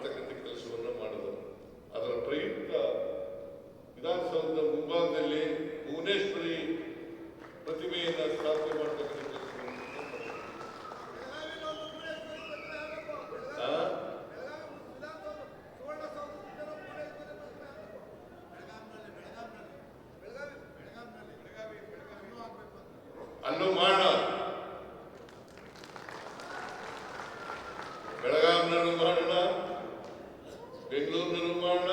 ಮಾಡ್ತಕ್ಕಂಥ ಕೆಲಸವನ್ನು ಮಾಡಿದರು. ಅದರ ಪ್ರಯುಕ್ತ ವಿಧಾನಸೌಧದ ಮುಂಭಾಗದಲ್ಲಿ ಭುವನೇಶ್ವರಿ ಪ್ರತಿಮೆಯನ್ನು ಸ್ಥಾಪನೆ ಮಾಡ್ತಕ್ಕಂಥ ಕೆಲಸವನ್ನು ಅಲ್ಲೂ ಮಾಡೋಣ, ಬೆಳಗಾವಿನಲ್ಲೂ ಮಾಡೋಣ, ಬೆಂಗಳೂರಿನಲ್ಲೂ ಮಾಡೋಣ,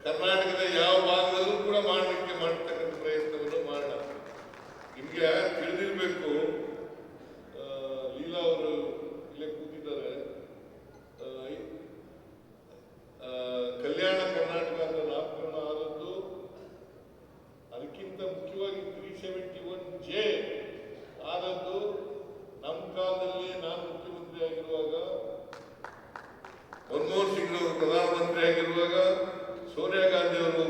ಕರ್ನಾಟಕದ ಯಾವ ಭಾಗದಲ್ಲೂ ಕೂಡ ಮಾಡ್ತಕ್ಕಂಥ ಪ್ರಯತ್ನವನ್ನು ಮಾಡೋಣ. ನಿಮಗೆ ತಿಳಿದಿರಬೇಕು, ಲೀಲಾ ಅವರು ಇಲ್ಲೇ ಕೂತಿದ್ದಾರೆ, ಕಲ್ಯಾಣ ಕರ್ನಾಟಕ ಅಂತ ನಾಮಕರಣ ಆದದ್ದು ಅದಕ್ಕಿಂತ ಮುಖ್ಯವಾಗಿ 371J ಆದದ್ದು ನಮ್ಮ ಕಾಲದಲ್ಲಿ ನಾನು ಮುಖ್ಯಮಂತ್ರಿ ಆಗಿರುವಾಗ, ಮನಮೋಹನ್ ಸಿಂಗ್ ಅವರು ಪ್ರಧಾನಮಂತ್ರಿ ಆಗಿರುವಾಗ, ಸೋನಿಯಾ ಗಾಂಧಿ ಅವರು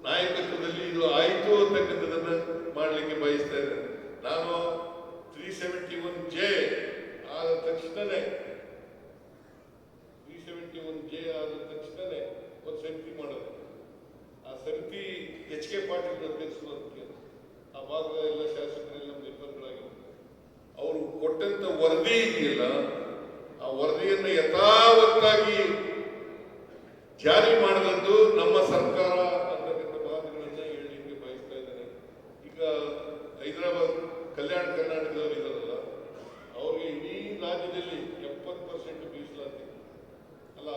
ನಾಯಕತ್ವದಲ್ಲಿ ಇದು ಆಯಿತು ಅಂತಕ್ಕಂಥದ್ದನ್ನು ಮಾಡಲಿಕ್ಕೆ ಬಯಸ್ತಾ ಇದ್ದೇನೆ. ನಾನು 371J ಆದ ತಕ್ಷಣನೇ ಒಂದು ಸಮಿತಿ ಮಾಡೋದು. ಆ ಸಮಿತಿ HK ಪಾಟೀಲ್ ಅಧ್ಯಕ್ಷರು, ಆ ಭಾಗದ ಎಲ್ಲ ಶಾಸಕರೆಲ್ಲ ನಿರ್ಬಂಧಗಳಾಗಿರ್ತಾರೆ. ಅವರು ಕೊಟ್ಟಂತ ವರದಿ ಇದೆಯಲ್ಲ, ಆ ವರದಿಯನ್ನು ಯಥಾವತ್ತಾಗಿ ಜಾರಿ ಮಾಡಿದಂದು ನಮ್ಮ ಸರ್ಕಾರ ಅಂತಕ್ಕಂಥ ಮಾತುಗಳನ್ನ ಹೇಳಲಿಕ್ಕೆ ಬಯಸ್ತಾ ಇದ್ದೇನೆ. ಈಗ ಹೈದರಾಬಾದ್ ಕಲ್ಯಾಣ ಕರ್ನಾಟಕದವರು ಇದ್ದಾರಲ್ಲ, ಅವ್ರಿಗೆ ಇಡೀ ರಾಜ್ಯದಲ್ಲಿ 70% ಮೀಸಲಾತಿ ಅಲ್ಲ,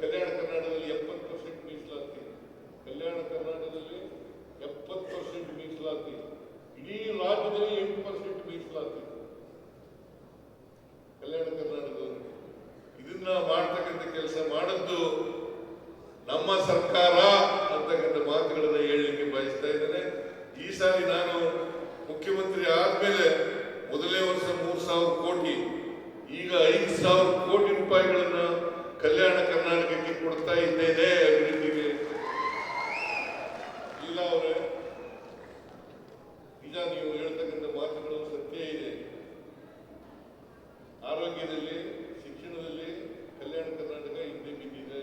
ಕಲ್ಯಾಣ ಕರ್ನಾಟಕದಲ್ಲಿ 70% ಮೀಸಲಾತಿ, ಕಲ್ಯಾಣ ಕರ್ನಾಟಕದಲ್ಲಿ 70% ಮೀಸಲಾತಿ, ಇಡೀ ರಾಜ್ಯದಲ್ಲಿ 8% ಮೀಸಲಾತಿ ಕಲ್ಯಾಣ ಕರ್ನಾಟಕದವರಿಗೆ. ಇದನ್ನ ಮಾಡ್ತಕ್ಕಂಥ ಕೆಲಸ ಮಾಡದ್ದು ನಮ್ಮ ಸರ್ಕಾರ ಅಂತಕ್ಕಂಥ ಮಾತುಗಳನ್ನ ಹೇಳಲಿಕ್ಕೆ ಬಯಸ್ತಾ ಇದ್ದೇನೆ. ಈ ಸಾರಿ ನಾನು ಮುಖ್ಯಮಂತ್ರಿ ಆದ್ಮೇಲೆ ಮೊದಲನೇ ವರ್ಷ 3,000 ಕೋಟಿ, ಈಗ 5,000 ಕೋಟಿ ರೂಪಾಯಿಗಳನ್ನ ಕಲ್ಯಾಣ ಕರ್ನಾಟಕಕ್ಕೆ ಕೊಡ್ತಾ ಇದ್ದೇನೆ ಅಭಿವೃದ್ಧಿಗೆ. ಇಲ್ಲ ಅವರೇ, ನಿಜ ನೀವು ಹೇಳ್ತಕ್ಕಂಥ ಮಾತುಗಳು ಸತ್ಯ ಇದೆ. ಆರೋಗ್ಯದಲ್ಲಿ, ಶಿಕ್ಷಣದಲ್ಲಿ ಕಲ್ಯಾಣ ಕರ್ನಾಟಕ ಹಿಂದೆ ಬಿದ್ದಿದೆ.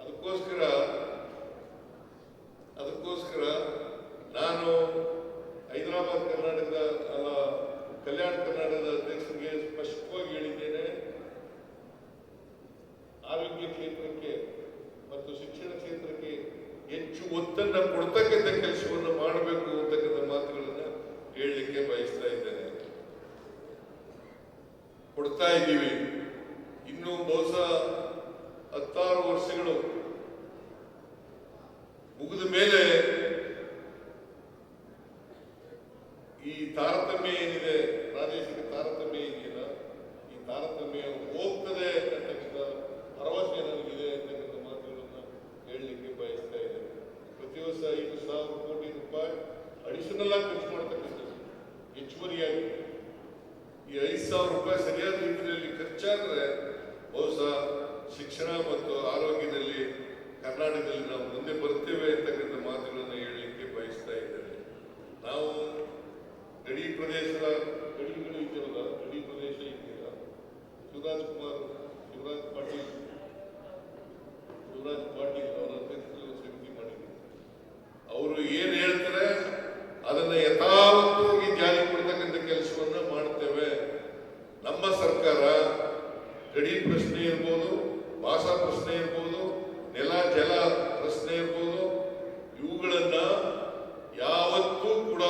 ಅದಕ್ಕೋಸ್ಕರ ನಾನು ಹೈದರಾಬಾದ್ ಕರ್ನಾಟಕದ ಕಲ್ಯಾಣ ಕರ್ನಾಟಕದ ಅಧ್ಯಕ್ಷರಿಗೆ ಸ್ಪಷ್ಟವಾಗಿ ಹೇಳಿದ್ದೇನೆ, ಆರೋಗ್ಯ ಕ್ಷೇತ್ರಕ್ಕೆ ಮತ್ತು ಶಿಕ್ಷಣ ಕ್ಷೇತ್ರಕ್ಕೆ ಹೆಚ್ಚು ಒತ್ತನ್ನು ಕೊಡ್ತಕ್ಕಂಥ ಕೆಲಸವನ್ನು ಮಾಡಬೇಕು ಅಂತಕ್ಕಂಥ ಮಾತುಗಳನ್ನು ಹೇಳಲಿಕ್ಕೆ ಬಯಸ್ತಾ ಇದ್ದೇನೆ. ಕೊಡ್ತಾ ಇದ್ದೀವಿ. ಇನ್ನು ಬಹುಶಃ 16 ವರ್ಷಗಳು ಮುಗಿದ ಮೇಲೆ ಈ ತಾರತಮ್ಯ ಏನಿದೆ, ಪ್ರಾದೇಶಿಕ ತಾರತಮ್ಯ ಇದೆಯಲ್ಲ, ಈ ತಾರತಮ್ಯ ಹೋಗ್ತದೆ ಅಂತಕ್ಕಂಥ ಭರವಸೆ ನನಗಿದೆ ಅಂತಕ್ಕಂಥ ಮಾತುಗಳನ್ನು ಹೇಳಲಿಕ್ಕೆ ಬಯಸ್ತಾ ಇದ್ದೇನೆ. ಪ್ರತಿ ವರ್ಷ 5,000 ಕೋಟಿ ರೂಪಾಯಿ ಅಡಿಷನಲ್ ಆಗಿ ಖರ್ಚು ಮಾಡ್ತಕ್ಕಂಥದ್ದು ಹೆಚ್ಚುವರಿಯಾಗಿ. ಈ 5,000 ರೂಪಾಯಿ ಸರಿಯಾದ ರೀತಿಯಲ್ಲಿ ಖರ್ಚಾದರೆ ಬಹುಶಃ ಶಿಕ್ಷಣ ಮತ್ತು ಆರೋಗ್ಯದಲ್ಲಿ ಕರ್ನಾಟಕದಲ್ಲಿ ನಾವು ಮುಂದೆ ಬರ್ತೇವೆ ಅಂತಕ್ಕಂಥ ಮಾತುಗಳನ್ನು ಹೇಳಲಿಕ್ಕೆ ಬಯಸ್ತಾ ಇದ್ದೇನೆ. ನಾವು ಗಡಿ ಪ್ರದೇಶದ ಗಡಿಗಳು ಇದೆಯಲ್ಲ, ಗಡಿ ಪ್ರದೇಶ ಇದೆಯಲ್ಲ, ಶಿವರಾಜ್ ಪಾಟೀಲ್ ಅವರ ಅಧ್ಯಕ್ಷತೆಯಲ್ಲಿ ಸಮಿತಿ ಮಾಡಿದ್ದೀವಿ. ಅವರು ಏನು ಹೇಳ್ತಾರೆ ಅದನ್ನು ಯಥಾವತ್ತಾಗಿ ಜಾರಿ ಕೊಡ್ತಕ್ಕಂಥ ಕೆಲಸವನ್ನ ಮಾಡ್ತೇವೆ. ನಮ್ಮ ಸರ್ಕಾರ ಗಡಿ ಪ್ರಶ್ನೆ ಇರ್ಬೋದು, ಭಾಷಾ ಪ್ರಶ್ನೆ ಇರ್ಬೋದು, ನೆಲ ಜಲ ಪ್ರಶ್ನೆ ಇರ್ಬೋದು, ಇವುಗಳನ್ನ ಯಾವತ್ತೂ ಕೂಡ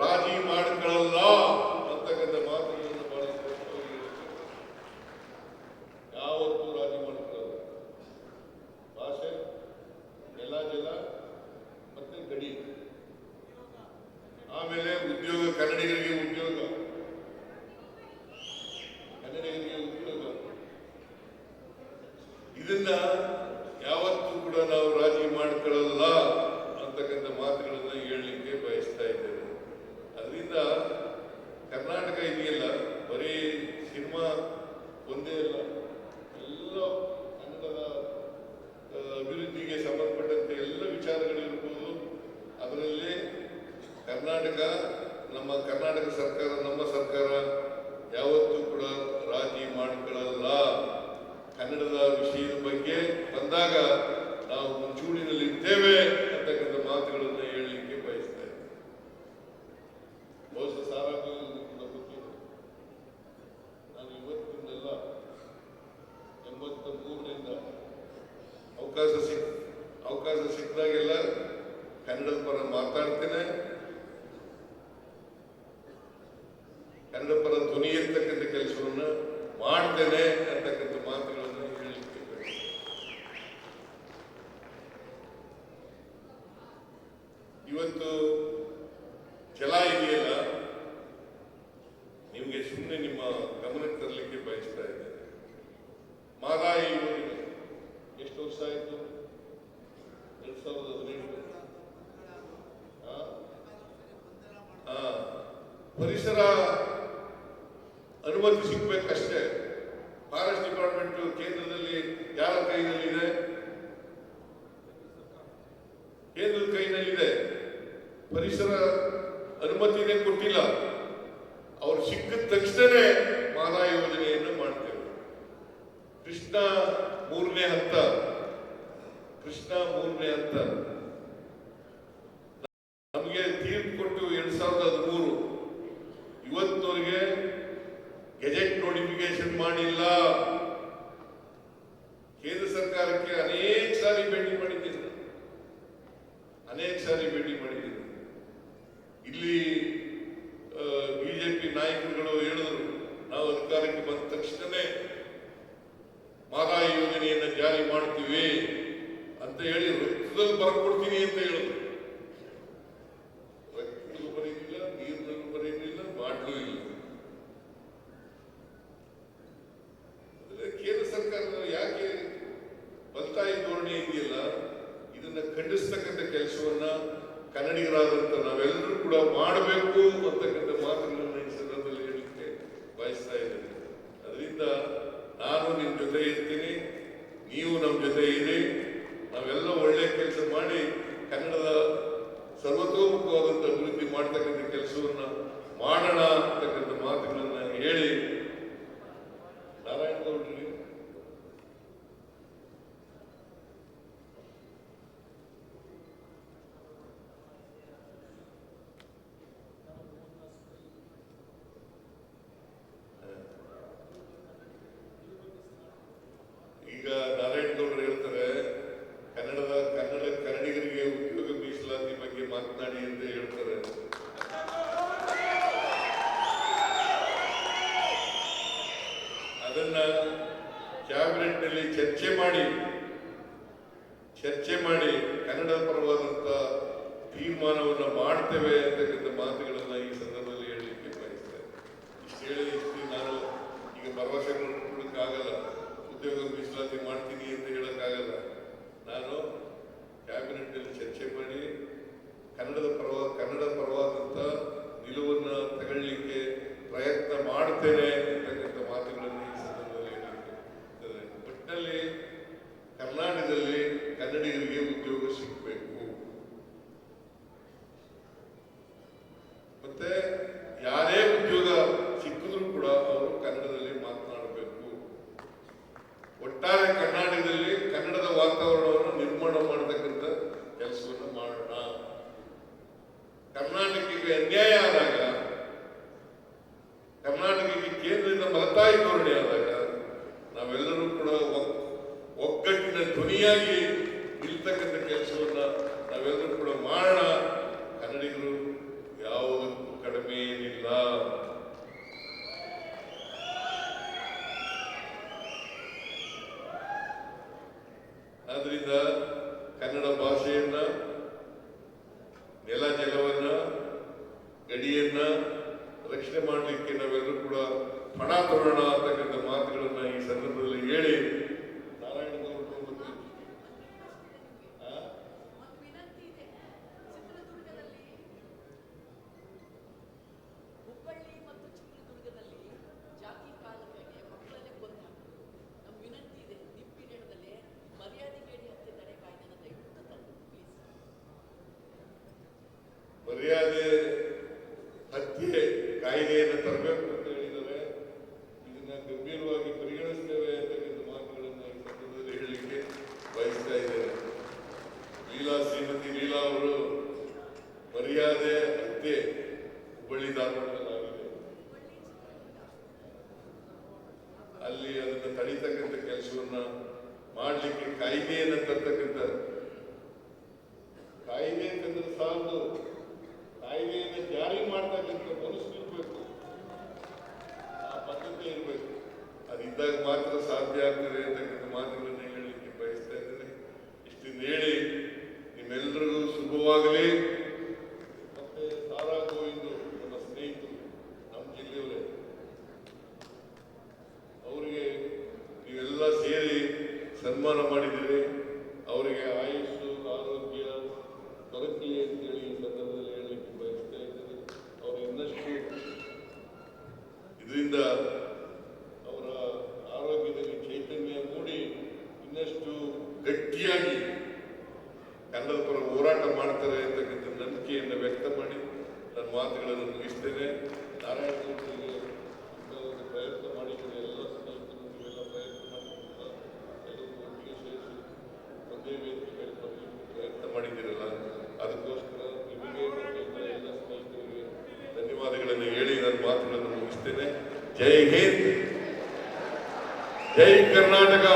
ರಾಜಿ ಮಾಡಿಕೊಳ್ಳಲ್ಲ ಅಂತಕ್ಕಂಥ ಮಾತುಗಳನ್ನು ಬಹಳ ಸ್ಪಷ್ಟವಾಗಿ ಹೇಳುತ್ತೇವೆ. ಯಾವತ್ತೂ ರಾಜಿ ಮಾಡಿಕೊಳ್ಳಲ್ಲ. ಭಾಷೆ, ನೆಲ ಜಲ ಮತ್ತೆ ಗಡಿ, ಆಮೇಲೆ ಉದ್ಯೋಗ, ಕನ್ನಡಿಗರಿಗೆ ಉದ್ಯೋಗ, ಇದನ್ನ ಯಾವತ್ತೂ ಕೂಡ ನಾವು ರಾಜಿ ಮಾಡಿಕೊಳ್ಳಲ್ಲ ಅಂತಕ್ಕಂಥ ಮಾತುಗಳನ್ನ ಹೇಳಲಿಕ್ಕೆ ಬಯಸ್ತಾ ಇದ್ದೇವೆ. ಅದರಿಂದ ಕರ್ನಾಟಕ ಇದೆಯಲ್ಲ, ಬರೀ ಸಿನಿಮಾ ಒಂದೇ ಅಲ್ಲ, ಎಲ್ಲ ಕನ್ನಡದ ಅಭಿವೃದ್ಧಿಗೆ ಸಂಬಂಧಪಟ್ಟಂತೆ ಎಲ್ಲ ವಿಚಾರಗಳಿರ್ಬೋದು. ಅದರಲ್ಲಿ ಕರ್ನಾಟಕ, ನಮ್ಮ ಕರ್ನಾಟಕ ಸರ್ಕಾರ, ನಮ್ಮ ಸರ್ಕಾರ ಯಾವತ್ತೂ ಕೂಡ ರಾಜಿ ಮಾಡಿಕೊಳ್ಳಲ್ಲ ಮುಂಚೂಣಿನಲ್ಲಿದ್ದೇವೆ ಅಂತಕ್ಕಂಥ ಮಾತುಗಳನ್ನು ಹೇಳಲಿಕ್ಕೆ ಬಯಸ್ತಾ ಇದ್ದೇನೆ. ಬಹುಶಃ ಸಾರಾಗೂ ಕೂಡ ಗೊತ್ತಿದೆ. ನಾನು ಇವತ್ತಿಂದಲ್ಲ 83ರಿಂದ ಅವಕಾಶ ಸಿಕ್ಕಿದಾಗೆಲ್ಲ ಕನ್ನಡದ ಪರ ಮಾತಾಡ್ತೇನೆ, ಕನ್ನಡ ಪರ ಧ್ವನಿ ಎತ್ತಕ್ಕಂಥ ಕೆಲಸವನ್ನು ಮಾಡ್ತೇನೆ ಅಂತಕ್ಕಂಥ ಮಾತುಗಳನ್ನು ಹೇಳಲಿಕ್ಕೆ ಇವತ್ತು ಜಲ ಇದೆಯಲ್ಲ, ನಿಮಗೆ ಸುಮ್ಮನೆ ನಿಮ್ಮ ಗಮನಕ್ಕೆ ತರಲಿಕ್ಕೆ ಬಯಸ್ತಾ ಇದ್ದೇನೆ. ಮಹದಾಯಿ ಯೋಜನೆ ಎಷ್ಟು ವರ್ಷ ಆಯಿತು? 2017. ಪರಿಸರ ಅನುಮತಿ ಸಿಗ್ಬೇಕಷ್ಟೇ. ಫಾರೆಸ್ಟ್ ಡಿಪಾರ್ಟ್ಮೆಂಟ್ ಕೇಂದ್ರದಲ್ಲಿ ಯಾರ ಕೈನಲ್ಲಿದೆ? ಕೇಂದ್ರದ ಕೈನಲ್ಲಿದೆ. ಪರಿಸರ ಅನುಮತಿನೇ ಕೊಟ್ಟಿಲ್ಲ. ಅವ್ರು ಸಿಕ್ಕಿದ ತಕ್ಷಣವೇ ಮಹದಾಯಿ ಯೋಜನೆಯನ್ನು ಮಾಡ್ತೇವೆ. ಕೃಷ್ಣ ಮೂರನೇ ಹಂತ ನಮಗೆ ತೀರ್ಪು ಕೊಟ್ಟು 2013. ಇವತ್ತವರೆಗೆ ಗೆಜೆಟ್ ನೋಟಿಫಿಕೇಶನ್ ಮಾಡಿಲ್ಲ. ಕೇಂದ್ರ ಸರ್ಕಾರಕ್ಕೆ ಅನೇಕ ಸಾರಿ ಭೇಟಿ ಮಾಡಿದ್ದೀನಿ. ಇಲ್ಲಿ ಬಿಜೆಪಿ ನಾಯಕರುಗಳು ಹೇಳಿದ್ರು, ನಾವು ಅಧಿಕಾರಕ್ಕೆ ಬಂದ ತಕ್ಷಣವೇ ಮಹದಾಯಿ ಯೋಜನೆಯನ್ನು ಜಾರಿ ಮಾಡ್ತೀವಿ ಅಂತ ಹೇಳಿ ರಕ್ತದಲ್ಲಿ ಬರ್ಕೊಡ್ತೀನಿ ಅಂತ ಹೇಳಿದ್ರು. ರಕ್ತದಲ್ಲೂ ಬರೆಯಲಿಲ್ಲ, ನೀರಿನಲ್ಲೂ ಬರೆಯಲಿಲ್ಲ, ಮಾಡ್ಲೂ ಇಲ್ಲ. ಕೇಂದ್ರ ಸರ್ಕಾರದ ಯಾಕೆ ಬಲ್ತಾಯಿ ಧೋರಣೆ ಇದೆಯಲ್ಲ, ಇದನ್ನ ಖಂಡಿಸ್ತಕ್ಕಂಥ ಕೆಲಸವನ್ನ ಕನ್ನಡಿಗರಾದಂತ ನಾವೆಲ್ಲರೂ ಕೂಡ ಮಾಡಬೇಕು ಅಂತಕ್ಕಂಥ ಮಾತುಗಳನ್ನು ಈ ಸಂದರ್ಭದಲ್ಲಿ ಹೇಳಲಿಕ್ಕೆ ಬಯಸ್ತಾ ಇದ್ದೇನೆ. ಅದರಿಂದ ನಾನು ನಿಮ್ಮ ಜೊತೆ ಇರ್ತೀನಿ, ನೀವು ನಮ್ಮ ಜೊತೆ ಇರಿ. ನಾವೆಲ್ಲ ಒಳ್ಳೆ ಕೆಲಸ ಮಾಡಿ ಕನ್ನಡದ ಸರ್ವತೋಮುಖವಾದಂಥ ಅಭಿವೃದ್ಧಿ ಮಾಡ್ತಕ್ಕಂಥ ಕೆಲಸವನ್ನ ಮಾಡೋಣ ಅಂತಕ್ಕಂಥ ಮಾತುಗಳನ್ನ ಹೇಳಿ, ನಾರಾಯಣ ಗೌಡ್ರಿಗೆ ಈಗ ನಾರಾಯಣ ಗೌಡರು ಹೇಳ್ತಾರೆ, ಕನ್ನಡಿಗರಿಗೆ ಉದ್ಯೋಗ ಮೀಸಲಾತಿ ಬಗ್ಗೆ ಮಾತನಾಡಿ ಅಂತ ಹೇಳ್ತಾರೆ. ಅದನ್ನ ಕ್ಯಾಬಿನೆಟ್ ನಲ್ಲಿ ಚರ್ಚೆ ಮಾಡಿ ಕನ್ನಡ ಪರವಾದಂತ ತೀರ್ಮಾನವನ್ನು ಮಾಡ್ತೇವೆ ಅಂತಕ್ಕಂಥ ಮಾತುಗಳನ್ನ ಈ ಸಂದರ್ಭದಲ್ಲಿ ಹೇಳಲಿಕ್ಕೆ ಬಯಸ್ತೇನೆ. ಇಷ್ಟು ಹೇಳಿ ನಾನು ಈಗ ಭರವಸೆ ಕೊಡಕ್ಕಾಗಲ್ಲ, ಉದ್ಯೋಗ ಮೀಸಲಾತಿ ಮಾಡ್ತೀನಿ ಅಂತ ಹೇಳಕ್ಕಾಗಲ್ಲ. ನಾನು ಕ್ಯಾಬಿನೆಟ್ ನಲ್ಲಿ ಚರ್ಚೆ ಮಾಡಿ ಕನ್ನಡ ಪರವಾದಂತ ನಿಲುವನ್ನು ತಗೊಳ್ಳಿಕ್ಕೆ ಪ್ರಯತ್ನ ಮಾಡ್ತೇನೆ ಅಂತಕ್ಕಂಥ ಮಾತುಗಳನ್ನು ಈ ಸಂದರ್ಭದಲ್ಲಿ ಹೇಳಲಿಕ್ಕೆ. ಒಟ್ಟಿನಲ್ಲಿ ಕರ್ನಾಟಕದಲ್ಲಿ ಕನ್ನಡಿಗರಿಗೆ ಉದ್ಯೋಗ ಸಿಗಬೇಕು, ಮತ್ತೆ ಯಾರೇ ಉದ್ಯೋಗ ಸಿಕ್ಕಿದ್ರು ಕೂಡ ಅವರು ಕನ್ನಡದಲ್ಲಿ ಮಾತನಾಡಬೇಕು. ಒಟ್ಟಾರೆ ಕರ್ನಾಟಕದಲ್ಲಿ ಕನ್ನಡದ ವಾತಾವರಣವನ್ನು ನಿರ್ಮಾಣ ಮಾಡತಕ್ಕಂಥ ಕೆಲಸವನ್ನು ಮಾಡೋಣ. ಕರ್ನಾಟಕಕ್ಕೆ ಅನ್ಯಾಯ ಆದಾಗ, ಕರ್ನಾಟಕಕ್ಕೆ ಕೇಂದ್ರದಿಂದ ಮಲತಾಯಿ ಧೋರಣೆ ಆದಾಗ ನಾವೆಲ್ಲರೂ ಕೂಡ ಒಗ್ಗಟ್ಟಿನ ಧ್ವನಿಯಾಗಿ ನಿಲ್ತಕ್ಕಂಥ ಕೆಲಸವನ್ನ ನಾವೆಲ್ಲರೂ ಕೂಡ ಮಾಡೋಣ. ಕನ್ನಡಿಗರು ಯಾವುದಕ್ಕೂ ಕಡಿಮೆ ಏನಿಲ್ಲ. ಆದ್ರಿಂದ ಕನ್ನಡ ಭಾಷೆಯನ್ನ, ನೆಲ ಜಲವನ್ನ, ಗಡಿಯನ್ನ ರಕ್ಷಣೆ ಮಾಡಲಿಕ್ಕೆ ನಾವೆಲ್ಲರೂ ಕೂಡ ಪಣ ತೊಡೋಣ ಅಂತಕ್ಕಂಥ ಮಾತುಗಳನ್ನ ಈ ಸಂದರ್ಭದಲ್ಲಿ ಹೇಳಿ, ನಾರಾಯಣ ಗೌಡರು ಮರ್ಯಾದೆ ಹತ್ಯೆ ಹುಬ್ಬಳ್ಳಿ ಧಾರವಾಡದಲ್ಲಾಗಿದೆ. ಅಲ್ಲಿ ಅದನ್ನು ತಡೀತಕ್ಕಂಥ ಕೆಲಸವನ್ನ ಮಾಡಲಿಕ್ಕೆ ಕಾಯ್ದೆಯನ್ನು ತರ್ತಕ್ಕಂಥ ಕಾಯ್ದೆ ತಂದ್ರೆ ಸಾಲದು, ಕಾಯ್ದೆಯನ್ನು ಜಾರಿ ಮಾಡ್ತಕ್ಕಂಥ ಮನಸ್ಸಿರ್ಬೇಕು, ಆ ಪದ್ಧತಿ ಇರಬೇಕು. ಅದಿದ್ದಾಗ ಮಾತ್ರ ಸಾಧ್ಯ ಆಗ್ತದೆ ಅಂತಕ್ಕಂಥ ಮಾತುಗಳನ್ನು ಹೇಳಲಿಕ್ಕೆ ಬಯಸ್ತಾ ಇದ್ದೇನೆ. ಇಷ್ಟನ್ನು ಹೇಳಿ ನಿಮ್ಮೆಲ್ಲರಿಗೂ ಶುಭವಾಗಲಿ. ಮತ್ತೆ ಸಾರಾ ಗೋವಿಂದು ನಮ್ಮ ಸ್ನೇಹಿತರು, ನಮ್ಮ ಜಿಲ್ಲೆಯವರೇ, ಅವರಿಗೆ ನೀವೆಲ್ಲ ಸೇರಿ ಸನ್ಮಾನ ಮಾಡಿದ್ದೀರಿ. ಅವರಿಗೆ ಆಯುಷು ಆರೋಗ್ಯ ದೊರಕಲಿ ಅಂತೇಳಿ ಈ ಸಂದರ್ಭದಲ್ಲಿ ಹೇಳಲಿಕ್ಕೆ ಬಯಸ್ತಾ ಇದ್ದೇನೆ. ಅವರು ಇನ್ನಷ್ಟು ಇದರಿಂದ ಅವರ ಆರೋಗ್ಯದಲ್ಲಿ ಚೈತನ್ಯ ಮೂಡಿ ಇನ್ನಷ್ಟು ಗಟ್ಟಿಯಾಗಿ ಕನ್ನಡದ ಪರ ಹೋರಾಟ ಮಾಡ್ತಾರೆ ಅಂತಕ್ಕಂಥ ನಂಬಿಕೆಯನ್ನು ವ್ಯಕ್ತ ಮಾಡಿ ನನ್ನ ಮಾತುಗಳನ್ನು ಮುಗಿಸ್ತೇನೆ. ನಾರಾಯಣ ಗೌಡರಿಗೆ ಒಂದು ಪ್ರಯತ್ನ ಮಾಡಿದರೆ ಎಲ್ಲ ಸ್ನೇಹಿತರು ನೀವೆಲ್ಲ ಪ್ರಯತ್ನ ಮಾಡಿದ್ದೀರಲ್ಲ, ಎಲ್ಲರೂ ಒಟ್ಟಿಗೆ ಸೇರಿಸಿ ಒಂದೇ ವೇದಿಕೆಯಲ್ಲಿ ಬರಲಿಕ್ಕೆ ಪ್ರಯತ್ನ ಮಾಡಿದ್ದೀರಲ್ಲ, ಅದಕ್ಕೋಸ್ಕರ ನಿಮಗೆ ಮತ್ತು ಎಲ್ಲ ಸ್ನೇಹಿತರಿಗೆ ಧನ್ಯವಾದಗಳನ್ನು ಹೇಳಿ ನನ್ನ ಮಾತುಗಳನ್ನು ಮುಗಿಸ್ತೇನೆ. ಜೈ ಹಿಂದ್, ಜೈ ಕರ್ನಾಟಕ.